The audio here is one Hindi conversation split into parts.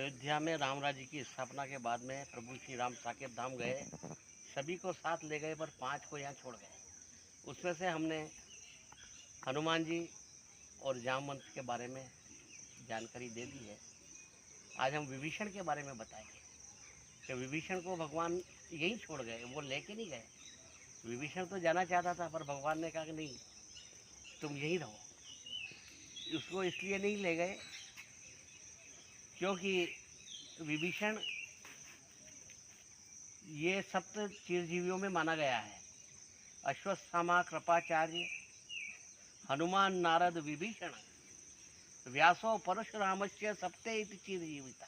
अयोध्या में राम राज्य की स्थापना के बाद में प्रभु श्री राम साकेत धाम गए, सभी को साथ ले गए पर 5 को यहाँ छोड़ गए। उसमें से हमने हनुमान जी और जामवंत के बारे में जानकारी दे दी है। आज हम विभीषण के बारे में बताएंगे कि विभीषण को भगवान यहीं छोड़ गए, वो लेके नहीं गए। विभीषण तो जाना चाहता था पर भगवान ने कहा कि नहीं, तुम यहीं रहो। उसको इसलिए नहीं ले गए क्योंकि विभीषण ये सप्त चिरजीवियों में माना गया है। अश्वत्थामा, कृपाचार्य, हनुमान, नारद, विभीषण, व्यासो परशुरामस्य सप्ते इति चिरजीविता।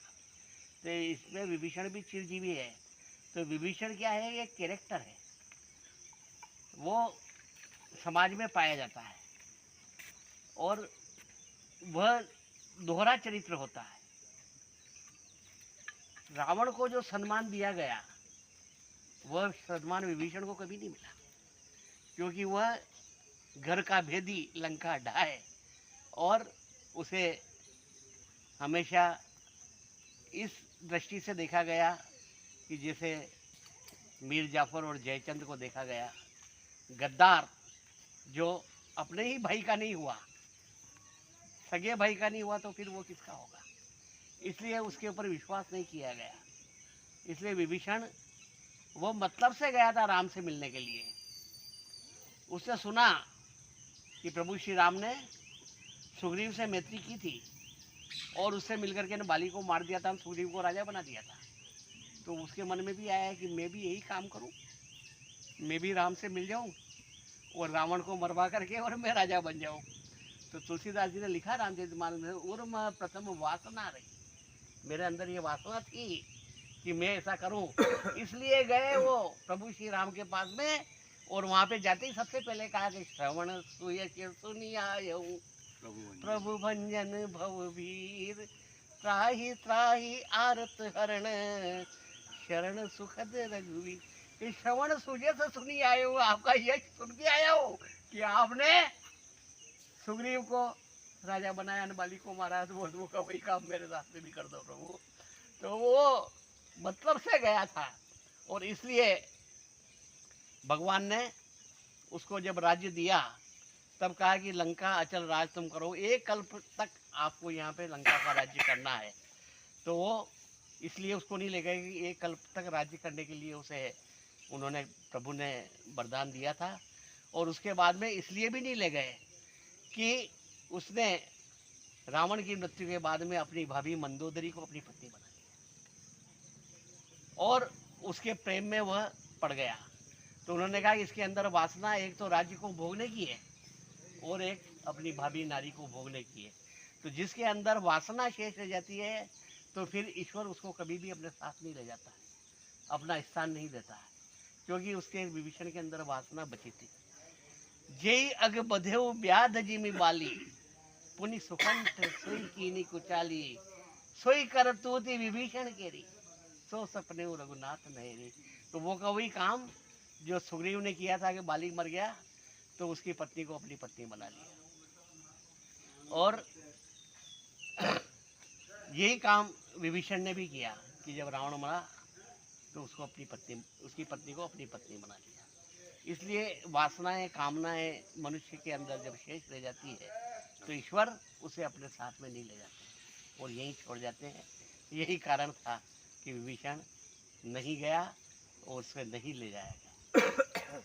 तो इसमें विभीषण भी चिरजीवी है। तो विभीषण क्या है? ये कैरेक्टर है, वो समाज में पाया जाता है और वह दोहरा चरित्र होता है। रावण को जो सम्मान दिया गया वह सम्मान विभीषण को कभी नहीं मिला, क्योंकि वह घर का भेदी लंका ढाए और उसे हमेशा इस दृष्टि से देखा गया कि जैसे मीर जाफर और जयचंद को देखा गया, गद्दार जो अपने ही भाई का नहीं हुआ, सगे भाई का नहीं हुआ, तो फिर वो किसका होगा? इसलिए उसके ऊपर विश्वास नहीं किया गया। इसलिए विभीषण वो मतलब से गया था राम से मिलने के लिए। उसने सुना कि प्रभु श्री राम ने सुग्रीव से मैत्री की थी और उससे मिलकर के ने बाली को मार दिया था, सुग्रीव को राजा बना दिया था। तो उसके मन में भी आया कि मैं भी यही काम करूं, मैं भी राम से मिल जाऊं और रावण को मरवा करके और मैं राजा बन जाऊं। तो तुलसीदास जी ने लिखा रामचरितमानस में, उर्म प्रथम वासना रही, मेरे अंदर ये वासना थी कि मैं ऐसा करूं। इसलिए गए वो प्रभु श्री राम के पास में और वहां पे जाते ही सबसे पहले कहा कि श्रवण सुनिया प्रभु भंजन भववीर, त्राहि त्राहि आरत हरण, शरण सुखद रघुवीर। इस श्रवण सूर्य से सुनी आए हो, आपका यश सुन के आया हो कि आपने सुग्रीव को राजा बनाया, बाली को मारा, तो वो का वही काम मेरे साथ में भी कर दो प्रभु। तो वो मतलब से गया था और इसलिए भगवान ने उसको जब राज्य दिया तब कहा कि लंका अचल राज तुम करो, 1 कल्प तक आपको यहाँ पे लंका का राज्य करना है। तो वो इसलिए उसको नहीं ले गए कि 1 कल्प तक राज्य करने के लिए उसे उन्होंने प्रभु ने वरदान दिया था। और उसके बाद में इसलिए भी नहीं ले गए कि उसने रावण की मृत्यु के बाद में अपनी भाभी मंदोदरी को अपनी पत्नी बना लिया और उसके प्रेम में वह पड़ गया। तो उन्होंने कहा कि इसके अंदर वासना एक तो राज्य को भोगने की है और एक अपनी भाभी नारी को भोगने की है। तो जिसके अंदर वासना शेष रह जाती है तो फिर ईश्वर उसको कभी भी अपने साथ नहीं ले जाता है, अपना स्थान नहीं देता है, क्योंकि उसके विभीषण के अंदर वासना बची थी। जय अग बधेव ब्याध जिमि बाली, पुनि सुकंठ सोई कीनी कुचाली, सोई कर तूती विभीषण केरी, सो सपने रघुनाथ नहेरी। तो वो का वही काम जो सुग्रीव ने किया था कि बाली मर गया तो उसकी पत्नी को अपनी पत्नी बना लिया, और यही काम विभीषण ने भी किया कि जब रावण मरा तो उसको उसकी पत्नी को अपनी पत्नी बना लिया। इसलिए वासनाएं, कामनाएं मनुष्य के अंदर जब शेष रह जाती है तो ईश्वर उसे अपने साथ में नहीं ले जाते और यहीं छोड़ जाते हैं। यही कारण था कि विभीषण नहीं गया और उसे नहीं ले जाया गया।